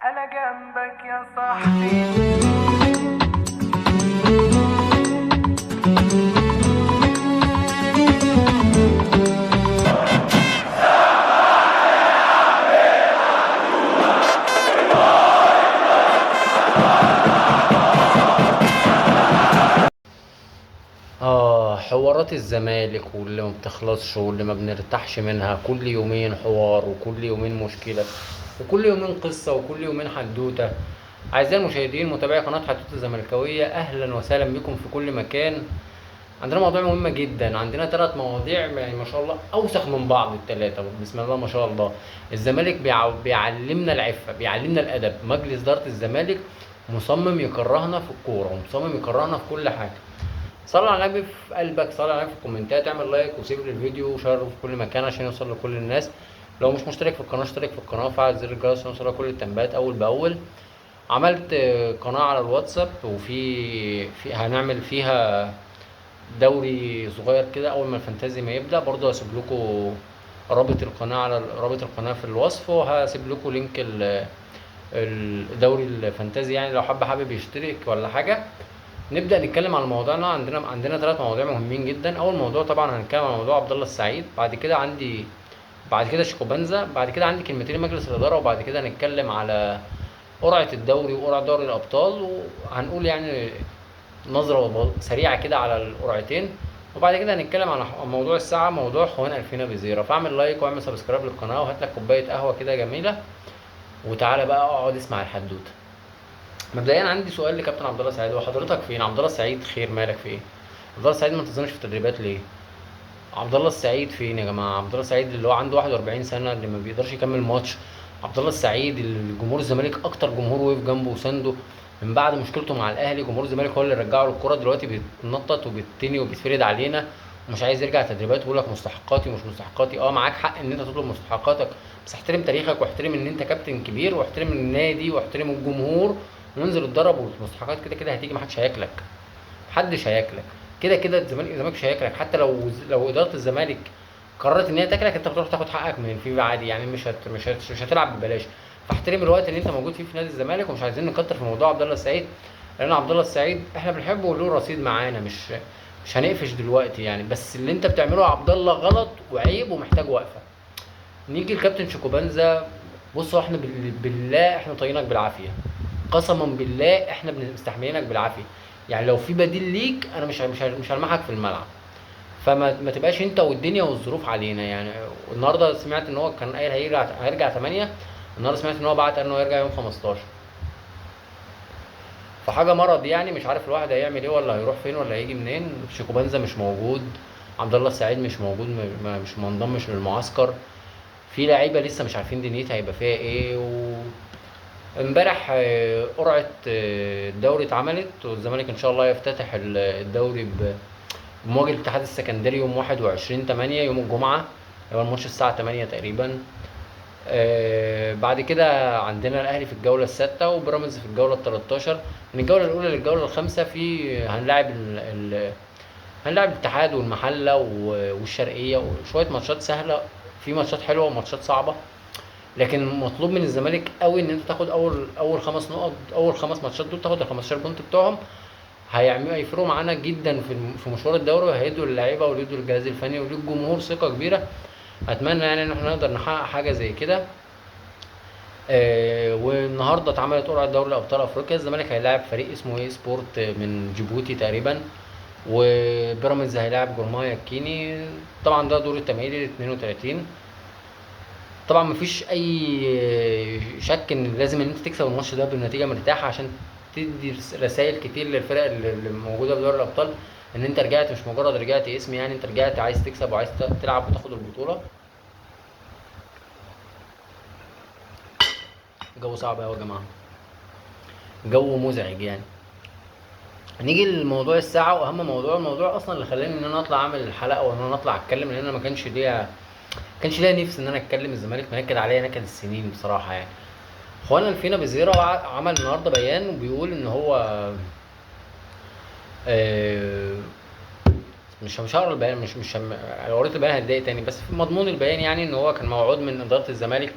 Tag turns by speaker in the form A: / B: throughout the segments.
A: أنا جنبك يا صاحبي.
B: حوارات الزمالك واللي ما بتخلصش واللي ما بنرتاحش منها، كل يومين حوار وكل يومين مشكلة وكل يومين قصة وكل يومين حدوتة. أعزائي المشاهدين متابعي قناة حدوتة الزملكاوية، أهلا وسهلا بكم في كل مكان. عندنا موضوع مهمة جدا، عندنا 3 مواضيع يعني ما شاء الله أوسخ من بعض التلاتة، بسم الله ما شاء الله. الزمالك بيعلمنا العفة، بيعلمنا الأدب. مجلس إدارة الزمالك مصمم يكرهنا في الكورة ومصمم يكرهنا في كل حاجة. صلي على النبي في قلبك، صلي على النبي في الكومنتات، اعمل لايك وسيب للفيديو وشيره في كل مكان عشان يوصل لكل الناس. لو مش مشترك في القناه اشترك في القناه وفعل زر الجرس عشان يوصلك كل التنبيهات اول باول. عملت قناه على الواتساب، وفي هنعمل فيها دوري صغير كده اول ما الفانتازي ما يبدا. برضه هسيب لكم رابط القناه على رابط القناه في الوصف، وهسيب لكم لينك الدوري الفانتازي، يعني لو حابب يشترك ولا حاجه. نبدأ نتكلم على موضوعنا. عندنا 3 مواضيع مهمين جدا. أول موضوع طبعا هنتكلم عن موضوع عبد الله السعيد، بعد كده شيكوبانزا، بعد كده عندي كلمتين مجلس الإدارة، وبعد كده هنتكلم على قرعة الدوري وقرعة دوري الأبطال، وهنقول يعني نظرة سريعة كده على القرعتين. وبعد كده هنتكلم عن موضوع الساعة، موضوع خوان ألفينا بزيرة. فاعمل لايك واعمل سبسكرايب للقناة وهات لك كوباية قهوة كده جميلة، وتعالى بقى اقعد اسمع الحدوتة. مبدئيا عندي سؤال لكابتن عبد الله السعيد، هو حضرتك فين؟ عبد الله السعيد خير، مالك في ايه؟ عبد الله السعيد ما انتظمش في التدريبات ليه؟ عبد الله السعيد فين يا جماعه؟ عبد الله السعيد اللي هو عنده 41 سنه، اللي ما بيقدرش يكمل ماتش. عبد الله السعيد الجمهور الزمالك اكتر جمهور وقف جنبه وسنده من بعد مشكلته مع الاهلي. جمهور الزمالك هو اللي رجعه للكوره، دلوقتي بيتنطط وبيتني وبيتفرد علينا ومش عايز يرجع تدريبات ويقول لك مستحقاتي ومش مستحقاتي. معاك حق ان انت تطلب مستحقاتك، بس احترم تاريخك واحترم ان انت كابتن كبير واحترم النادي واحترم الجمهور وانزل اتدرب. والمستحقات كده كده هتيجي، محدش هياكلك، محدش هياكلك. كده كده الزمالك مش هياكلك. حتى لو اداره الزمالك قررت ان هي تاكلك، انت بتروح تاخد حقك من فيه عادي يعني، مش هتلعب ببلاش. فاحترم الوقت اللي انت موجود فيه في نادي الزمالك، ومش عايزين نكتر في موضوع عبد الله السعيد، لان عبد الله السعيد احنا بنحبه وله رصيد معانا، مش هنقفش دلوقتي يعني. بس اللي انت بتعمله يا عبد الله غلط وعيب ومحتاج وقفه. نيجي لكابتن شيكوبانزا. بصوا احنا بالله احنا طايقينك بالعافيه، قسما بالله احنا مستحملينك بالعافيه. يعني لو في بديل ليك انا مش هلمحك في الملعب. فما تبقاش انت والدنيا والظروف علينا يعني. النهارده سمعت ان هو كان قايل هيرجع 8. النهارده سمعت ان هو بعت انه هيرجع يوم 15. فحاجه مرض يعني، مش عارف الواحد هيعمل ايه ولا هيروح فين ولا هيجي منين. شيكوبانزا مش موجود، عبد الله السعيد مش موجود، مش منضمش للمعسكر. في لعيبه لسه مش عارفين دنيتها هيبقى فيها ايه. امبارح قرعه الدوري اتعملت، والزمالك ان شاء الله يفتتح الدوري بمواجهه الاتحاد السكندري يوم 21/8 يوم الجمعه. هو الماتش الساعه 8 تقريبا. بعد كده عندنا الاهلي في الجوله السادسه وبيراميدز في الجوله ال13. من الجوله الاولى للجوله الخامسه في هنلاعب الاتحاد والمحله والشرقيه وشويه ماتشات سهله. في ماتشات حلوه وماتشات صعبه، لكن مطلوب من الزمالك قوي ان انت تاخد اول 5 نقط. اول 5 ماتشات دول تاخد ال 15 بونت بتوعهم، هيفرقوا معانا جدا في مشوار الدوري، وهيدوا للعيبه ويدوا للجهاز الفني وللجمهور ثقه كبيره. اتمنى يعني ان احنا نقدر نحقق حاجه زي كده. والنهارده اتعملت قرعه دوري ابطال افريقيا. الزمالك هيلاعب فريق اسمه ايه سبورت من جيبوتي تقريبا، وبيراميدز هيلاعب جورمايا الكيني. طبعا ده دور التمهيدي ل 32. طبعا مفيش اي شك ان لازم ان انت تكسب الماتش ده بنتيجه مرتاحه، عشان تدي رسائل كتير للفرق اللي موجوده في دوري الابطال ان انت رجعت، مش مجرد رجعت اسم يعني، انت رجعت عايز تكسب وعايز تلعب وتاخد البطوله. الجو صعب قوي يا جماعه، جو مزعج يعني. نيجي لموضوع الساعه واهم الموضوع اصلا اللي خلاني ان انا اطلع اعمل الحلقه وان انا اطلع اتكلم، لان انا ما كانش ليا نفس ان انا اتكلم. الزمالك منكد عليا نكد السنين بصراحه يعني. خوان الفينا بزيرة عمل النهارده بيان وبيقول ان هو آه، مش هقرا البيان، مش لو قريت البيان هتضايق تاني، بس في مضمون البيان يعني ان هو كان موعود من اداره الزمالك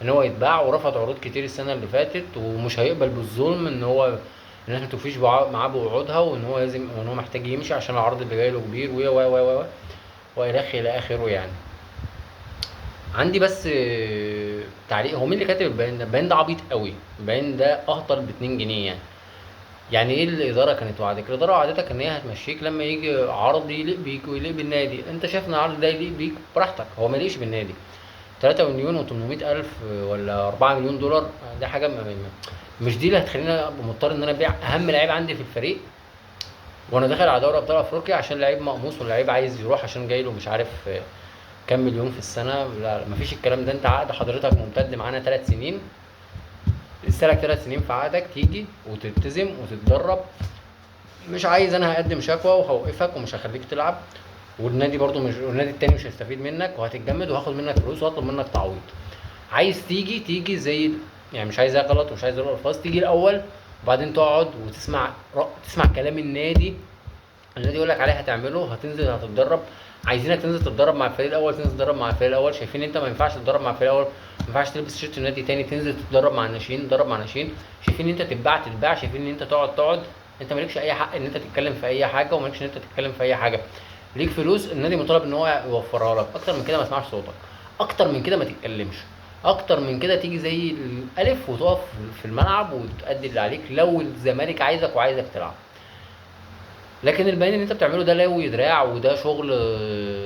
B: ان هو يتباع، ورفض عروض كتير السنه اللي فاتت، ومش هيقبل بالظلم ان هو الناس ما توفيش معاه بوعودها، وان هو لازم، وان هو محتاج يمشي عشان العرض اللي جاي له كبير و والى الى اخره يعني. عندي بس تعليق. هو مين اللي كاتب البيان ده؟ البيان ده عبيط قوي، البيان ده اهطل ب 2 جنيه يعني. يعني ايه الاداره كانت وعدك؟ الاداره وعدتك ان هي هتمشيك لما يجي عرض يليق بيك ويليق بالنادي. انت شايف ان العرض ده يليق بيك، براحتك، هو ما يليقش بالنادي. 3 مليون و800 الف ولا 4 مليون دولار، ده حاجه مش دي اللي هتخليني ابقى مضطر ان انا ابيع اهم لعيب عندي في الفريق وانا داخل على دوري ابطال افريقيا عشان لعيب مقموص، واللعيب عايز يروح عشان جاي له مش عارف كام مليون في السنه. لا، مفيش الكلام ده. انت عقد حضرتك ممتد معانا 3 سنين، لسه لك 3 سنين في عقدك، تيجي وتلتزم وتتدرب. مش عايز انا هقدم شكوى وهوقفك ومش هخليك تلعب، والنادي برضو مش، والنادي التاني مش هيستفيد منك، وهتتجمد وهاخد منك فلوس وهطلب منك تعويض. عايز تيجي زي يعني، مش عايز غلط ومش عايز اقول الفاظ، تيجي الاول وبعدين تقعد وتسمع تسمع كلام النادي. النادي يقول لك عليه هتعمله، هتنزل هتتدرب. عايزينك تنزل تتدرب مع الفريق الاول، تنزل تتدرب مع الفريق الاول. شايفين انت ما ينفعش تتدرب مع الفريق الاول، ما ينفعش تلبس شيرت النادي تاني تنزل تتدرب مع الناشئين، تتدرب مع الناشئين. شايفين ان انت تتباع، شايفين ان انت تقعد. انت مالكش اي حق ان انت تتكلم في اي حاجه، ومالكش ان انت تتكلم في اي حاجه. ليك فلوس، النادي مطالب ان هو يوفرها لك. اكتر من كده ما اسمعش صوتك، اكتر من كده ما تتكلمش، اكتر من كده تيجي زي الالف وتقف في الملعب وتأدي اللي عليك لو الزمالك عايزك وعايزك تلعب. لكن البيان اللي انت بتعمله ده لوي دراع، وده شغل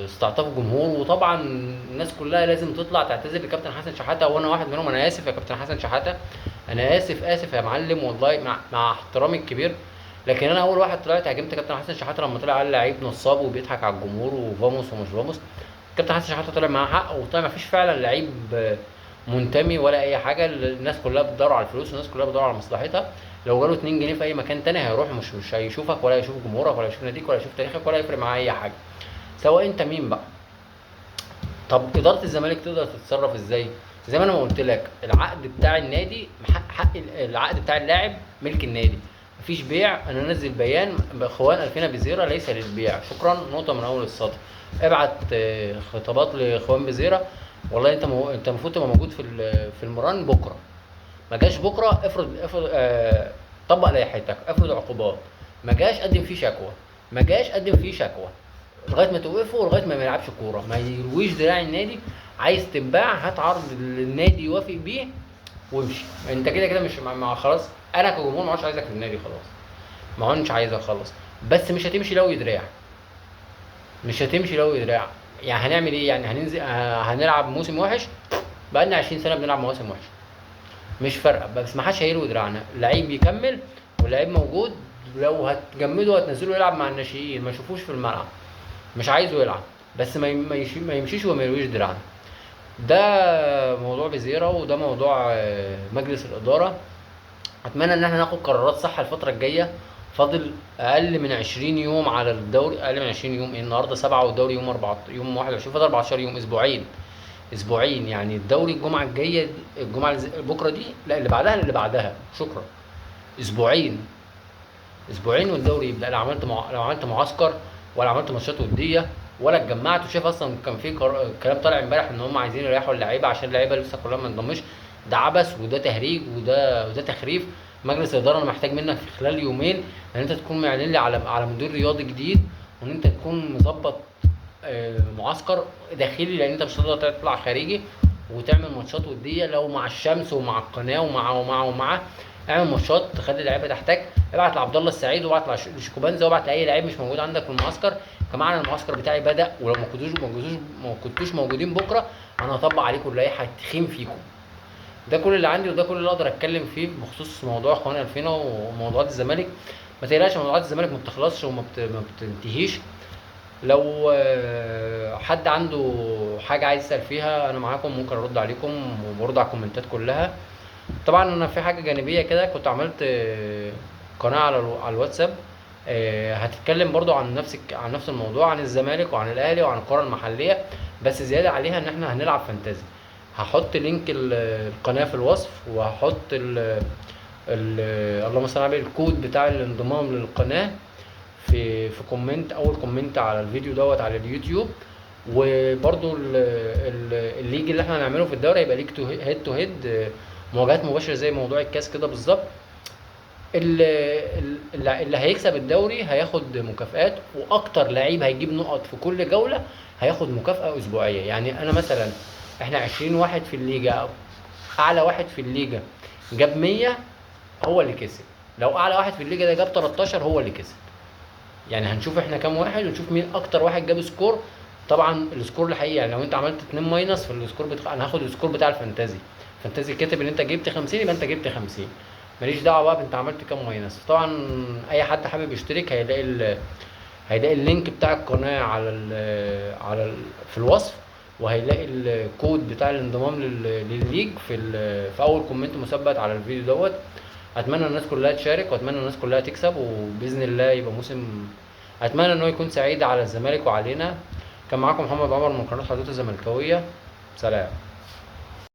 B: استعطاف جمهور. وطبعا الناس كلها لازم تطلع تعتذر لكابتن حسن شحاته، وانا واحد منهم. انا اسف يا كابتن حسن شحاته، انا اسف يا معلم والله، مع احترامي الكبير. لكن انا اول واحد طلعت هاجمت كابتن حسن شحاته لما طلع قال لعيب نصاب وبيضحك على الجمهور وفاموس ومش فاموس. كابتن حسن شحاته طلع معاه حق، وطلع ما فيش فعلا لعيب منتمي ولا اي حاجه. الناس كلها بتدور على الفلوس، والناس كلها بتدور على مصلحتها. لو جاله 2 جنيه في اي مكان تاني هيروح، مش هيشوفك ولا هيشوف جمهورك ولا هيشوف ناديك ولا هيشوف تاريخك ولا هيفرق معاه اي حاجه، سواء انت مين بقى. طب اداره الزمالك تقدر تتصرف ازاي؟ زي ما انا ما قلت لك، العقد بتاع النادي، حق العقد بتاع اللاعب ملك النادي. مفيش بيع. انا انزل بيان: اخوان الفينا بزيره ليس للبيع، شكرا، نقطه من اول السطر. ابعت خطابات لاخوان بزيره: والله انت المفروض تبقى موجود في المران بكره. ما جاش بكره، افرض طبق لائحتك، افرض عقوبات. ما جاش، قدم فيه شكوى. ما جاش، قدم فيه شكوى لغايه ما توقفه، ولغايه ما يلعبش كوره، ما يرويش دراع النادي. عايز تتباع، هات عرض النادي يوافق بيه وامشي. انت كده كده مش خلاص. انا كجمهور ما عادش عايزك في النادي خلاص، ما عادش عايزك خلاص. بس مش هتمشي لو دراع، مش هتمشي لو دراع. يعني هنعمل ايه يعني؟ هننزل هنلعب موسم وحش؟ بقالنا 20 سنه بنلعب مواسم وحشه، مش فارقه. بس ما حدش هيلوي دراعنا، اللعيب يكمل واللعيب موجود. لو هتجمده هتنزله يلعب مع الناشئين، ما يشوفوش في الملعب، مش عايزه يلعب، بس ما يمشيش وما يلويش دراعنا. ده موضوع بزيرة، وده موضوع مجلس الإدارة. أتمنى إن احنا ناخد قرارات صح الفترة الجاية. فاضل أقل من 20 يوم على الدوري. أقل من 20 يوم إيه؟ النهاردة 7 والدوري يوم 4، يوم 21. فاضل 14 يوم، أسبوعين يعني. الدوري الجمعة الجاية الجمعة بكرة دي، لا اللي بعدها، اللي بعدها، شكرا. أسبوعين، والدوري يبدأ. لو عملت معسكر، ولا عملت ماتشات ودية، ولا اتجمعت. وشايف اصلا كان في كلام طالع امبارح ان هم عايزين يريحوا اللعيبه عشان اللعيبه لسه كلها ما انضمش. ده عبث، وده تهريج، وده تخريف. مجلس الاداره انا محتاج منك في خلال يومين ان انت تكون معلن لي على مدير رياضي جديد، وان انت تكون مظبط معسكر داخلي، لان انت مش هتقدر تطلع خارجي وتعمل ماتشات وديه. لو مع الشمس ومع القناه ومع اعمل ماتشات تخلي اللعيبه تحتاج. ابعت لعبد الله السعيد، وابعت لشيكوبانزا، وابعت لاي لعيب مش موجود عندك في المعسكر: يا جماعه انا المعسكر بتاعي بدا، ولو ما كنتوش موجودين بكره انا هطبق عليكم اللائحه التخين فيكم. ده كل اللي عندي، وده كل اللي اقدر اتكلم فيه بخصوص موضوع اخوان الفينا وموضوعات الزمالك. ما تقلقش، موضوعات الزمالك ما بتخلصش وما بتنتهيش. لو حد عنده حاجه عايز يسال فيها انا معاكم، ممكن ارد عليكم وبرد على الكومنتات كلها. طبعا انا في حاجه جانبيه كده، كنت عملت قناه على الواتساب هتتكلم برضو عن نفس الموضوع، عن الزمالك وعن الاهلي وعن الكره المحليه، بس زياده عليها ان احنا هنلعب فانتازي. هحط لينك القناه في الوصف، وهحط اللهم صل على الكود بتاع الانضمام للقناه في كومنت، اول كومنت على الفيديو دوت على اليوتيوب. وبرضو الليج اللي احنا هنعمله في الدوري هيبقى ليج تو هيد، مواجهات مباشره زي موضوع الكاس كده بالظبط. اللي هيكسب الدوري هياخد مكافآت، واكتر لعيب هيجيب نقط في كل جوله هياخد مكافأة اسبوعيه. يعني انا مثلا احنا 20 واحد في الليجا، اعلى واحد في الليجا جاب 100 هو اللي كسب، لو اعلى واحد في الليجا ده جاب 13 هو اللي كسب. يعني هنشوف احنا كام واحد ونشوف مين اكتر واحد جاب سكور. طبعا السكور الحقيقي يعني لو انت عملت 2 ماينس في السكور انا هاخد السكور بتاع الفانتازي كاتب ان انت جبت 50 يبقى انت جبت 50، ماليش دعوه بقى انت عملت كام ماينس. طبعا اي حد حابب يشترك هيلاقي اللينك بتاع القناه في الوصف، وهيلاقي الكود بتاع الانضمام للليج في اول كومنت مثبت على الفيديو دوت. اتمنى الناس كلها تشارك، واتمنى الناس كلها تكسب، وباذن الله يبقى موسم، اتمنى ان هو يكون سعيد على الزمالك وعلينا. كان معاكم محمد عمر من قناه حدوته الزملكاويه. سلام.